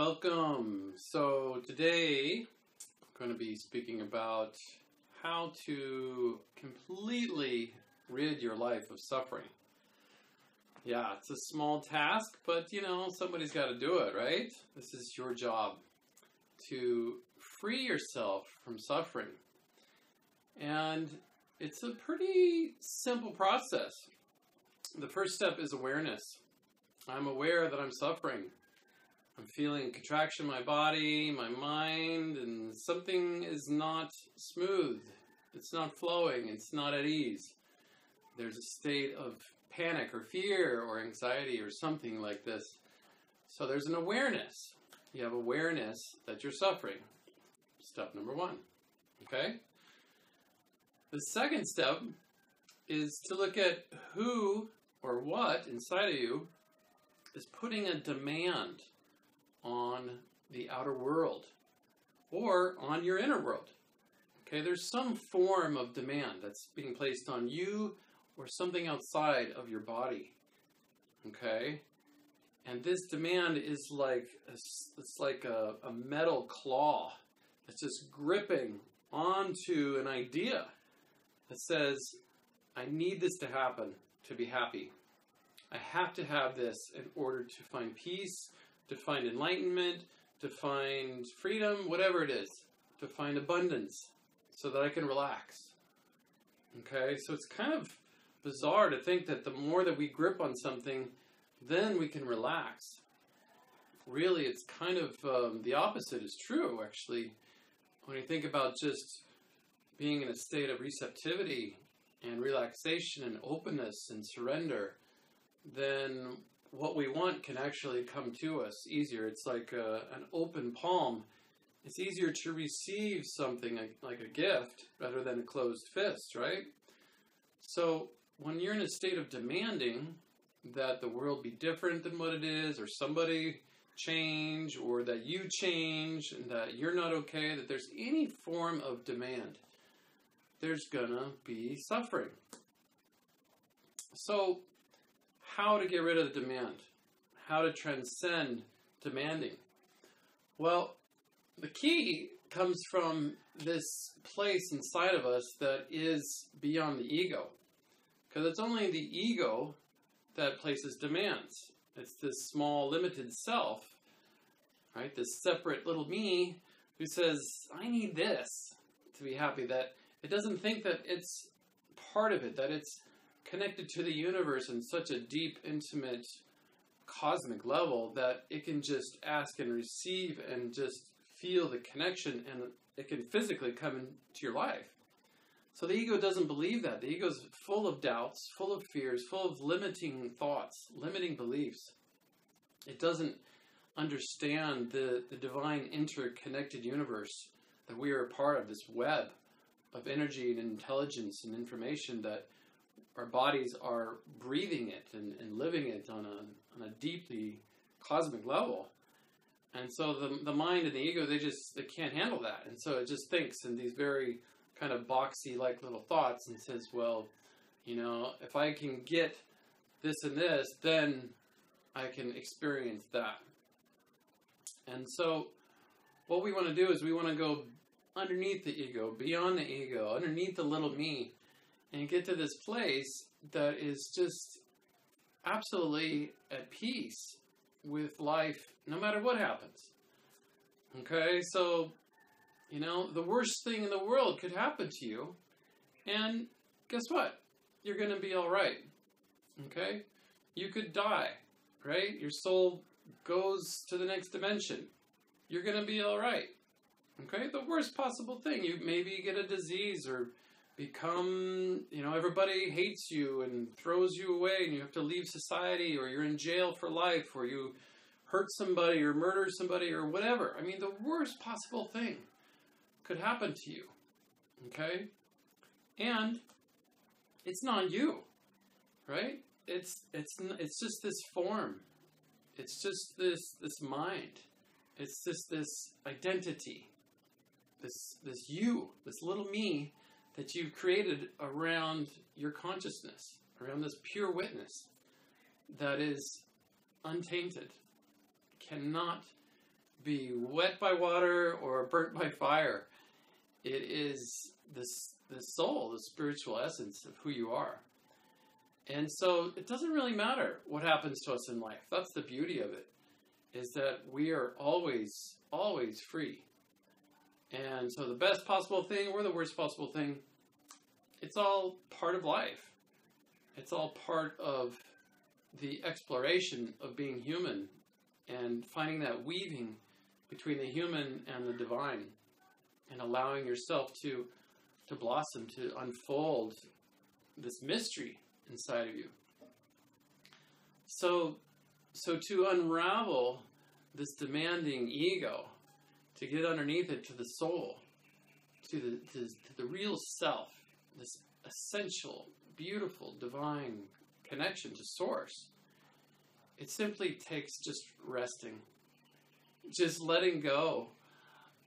Welcome. So today I'm going to be speaking about how to completely rid your life of suffering. Yeah, it's a small task, but somebody's got to do it, right? This is your job to free yourself from suffering. And it's a pretty simple process. The first step is awareness. I'm aware that I'm suffering. I'm feeling contraction in my body, my mind, and something is not smooth. It's not flowing. It's not at ease. There's a state of panic or fear or anxiety or something like this. So there's an awareness. You have awareness that you're suffering. Step number one. Okay? The second step is to look at who or what inside of you is putting a demand on the outer world or on your inner world. Okay, there's some form of demand that's being placed on you or something outside of your body. Okay, and this demand is like a metal claw that's just gripping onto an idea that says, I need this to happen to be happy. I have to have this in order to find peace, to find enlightenment, to find freedom, whatever it is, to find abundance, so that I can relax. Okay, so it's kind of bizarre to think that the more that we grip on something, then we can relax. Really, it's kind of the opposite is true, actually. When you think about just being in a state of receptivity and relaxation and openness and surrender, then what we want can actually come to us easier. It's like an open palm. It's easier to receive something like a gift rather than a closed fist, right? So when you're in a state of demanding that the world be different than what it is, or somebody change, or that you change, and that you're not okay, that there's any form of demand, there's gonna be suffering. So how to get rid of the demand? How to transcend demanding? Well, the key comes from this place inside of us that is beyond the ego. Because it's only the ego that places demands. It's this small, limited self, right? This separate little me who says, I need this to be happy. That it doesn't think that it's part of it, that it's connected to the universe in such a deep, intimate, cosmic level that it can just ask and receive and just feel the connection, and it can physically come into your life. So the ego doesn't believe that. The ego is full of doubts, full of fears, full of limiting thoughts, limiting beliefs. It doesn't understand the divine interconnected universe, that we are a part of, this web of energy and intelligence and information, that our bodies are breathing it and living it on a deeply cosmic level. And so the mind and the ego, they can't handle that. And so it just thinks in these very kind of boxy like little thoughts and says, well, if I can get this and this, then I can experience that. And so what we want to do is we want to go underneath the ego, beyond the ego, underneath the little me, and get to this place that is just absolutely at peace with life, no matter what happens. Okay, so, the worst thing in the world could happen to you, and guess what? You're going to be all right. Okay? You could die, right? Your soul goes to the next dimension. You're going to be all right. Okay? The worst possible thing. You maybe get a disease or become, everybody hates you and throws you away and you have to leave society, or you're in jail for life, or you hurt somebody or murder somebody or whatever. I mean, the worst possible thing could happen to you. Okay? And it's not you, right? It's just this form. It's just this mind. It's just this identity. This you, this little me that you've created around your consciousness, around this pure witness that is untainted, cannot be wet by water or burnt by fire. It is the soul, the spiritual essence of who you are. And so it doesn't really matter what happens to us in life. That's the beauty of it, is that we are always, always free. And so the best possible thing or the worst possible thing, it's all part of life. It's all part of the exploration of being human and finding that weaving between the human and the divine and allowing yourself to blossom, to unfold this mystery inside of you. So to unravel this demanding ego, to get underneath it to the soul, to the real self, this essential, beautiful, divine connection to source, it simply takes just resting, just letting go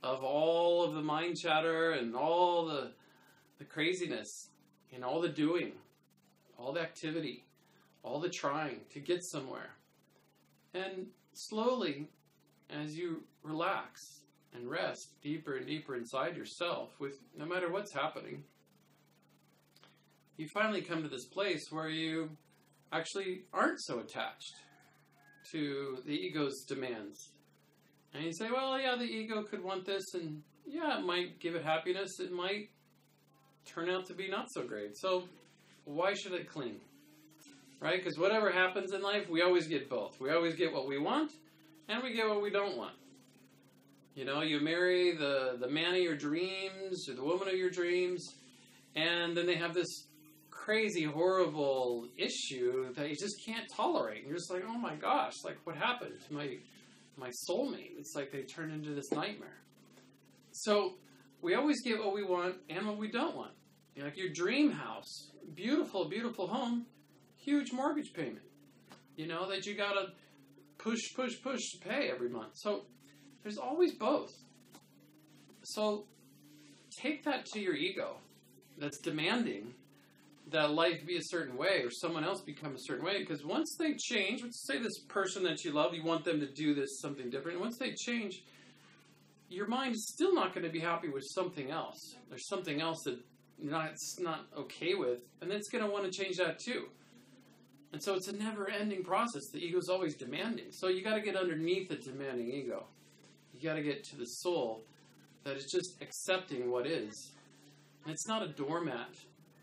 of all of the mind chatter and all the craziness and all the doing, all the activity, all the trying to get somewhere. And slowly, as you relax and rest deeper and deeper inside yourself, with no matter what's happening, you finally come to this place where you actually aren't so attached to the ego's demands. And you say, well, yeah, the ego could want this, and yeah, it might give it happiness. It might turn out to be not so great. So why should it cling? Right? Because whatever happens in life, we always get both. We always get what we want, and we get what we don't want. You know, you marry the man of your dreams or the woman of your dreams, and then they have this crazy, horrible issue that you just can't tolerate. You're just like, oh my gosh, like what happened to my soulmate? It's like they turned into this nightmare. So we always get what we want and what we don't want. You know, like your dream house, beautiful, beautiful home, huge mortgage payment, you know, that you gotta push to pay every month. So there's always both. So take that to your ego that's demanding that life be a certain way or someone else become a certain way, because once they change, let's say this person that you love, you want them to do this something different, and once they change, your mind is still not going to be happy with something else. There's something else that it's not okay with, and it's going to want to change that too. And so it's a never-ending process. The ego's always demanding. So you got to get underneath the demanding ego. You got to get to the soul that is just accepting what is. And it's not a doormat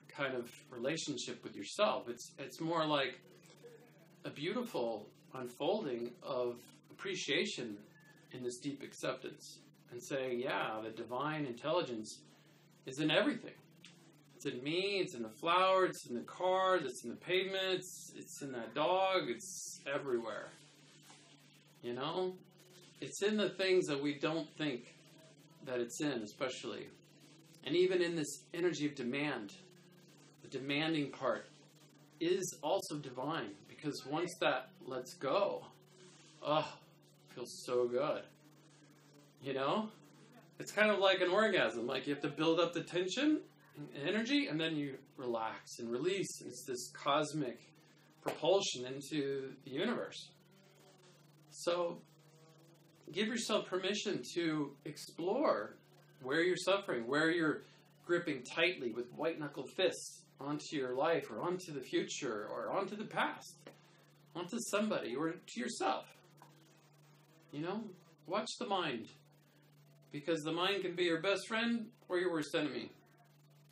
kind of relationship with yourself. It's more like a beautiful unfolding of appreciation in this deep acceptance and saying, yeah, the divine intelligence is in everything. It's in me, it's in the flower, it's in the car, it's in the pavement, it's in that dog, it's everywhere. You know? It's in the things that we don't think that it's in, especially. And even in this energy of demand, the demanding part is also divine, because once that lets go, it feels so good. You know? It's kind of like an orgasm. Like you have to build up the tension and energy, and then you relax and release. It's this cosmic propulsion into the universe. So give yourself permission to explore where you're suffering, where you're gripping tightly with white-knuckle fists onto your life or onto the future or onto the past, onto somebody or to yourself. You know, watch the mind, because the mind can be your best friend or your worst enemy.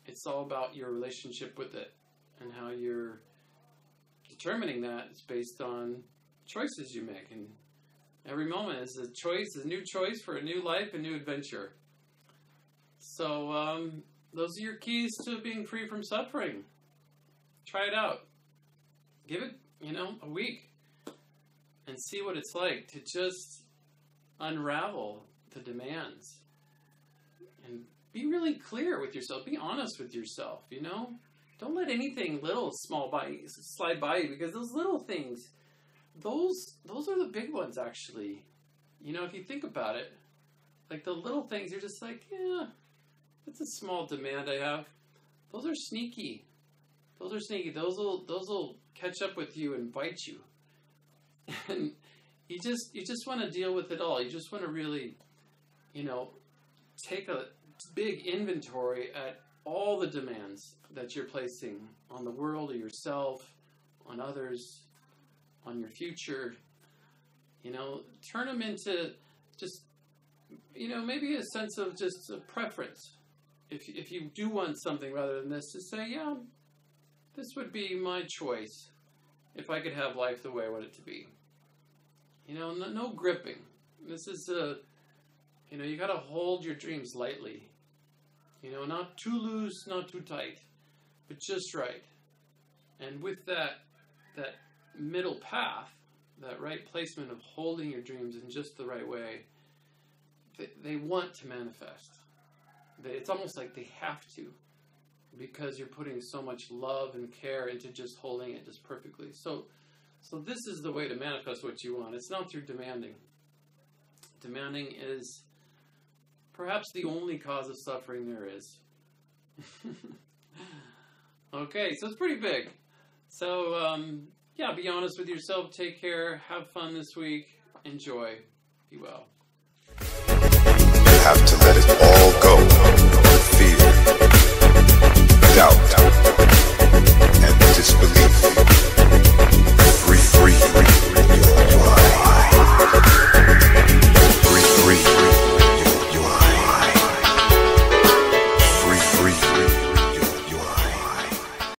It's all about your relationship with it, and how you're determining that is based on choices you make. And every moment is a choice, a new choice for a new life, a new adventure. So those are your keys to being free from suffering. Try it out. Give it, a week, and see what it's like to just unravel the demands and be really clear with yourself. Be honest with yourself, Don't let anything little, small slide by you, because those little things, those are the big ones, actually. If you think about it, like the little things, you're just like, yeah, it's a small demand I have. Those are sneaky. Those will catch up with you and bite you. And you just want to deal with it all. You just want to really, take a big inventory at all the demands that you're placing on the world or yourself, on others, on your future. Turn them into just, maybe a sense of just a preference. If you do want something rather than this, to say, yeah, this would be my choice if I could have life the way I want it to be. No gripping. This is you got to hold your dreams lightly. Not too loose, not too tight, but just right. And with that middle path, that right placement of holding your dreams in just the right way, they want to manifest. It's almost like they have to, because you're putting so much love and care into just holding it just perfectly. So this is the way to manifest what you want. It's not through demanding. Demanding is perhaps the only cause of suffering there is. Okay, so it's pretty big. So, be honest with yourself. Take care. Have fun this week. Enjoy. Be well. You have to let it all go. Fear, doubt, and disbelief.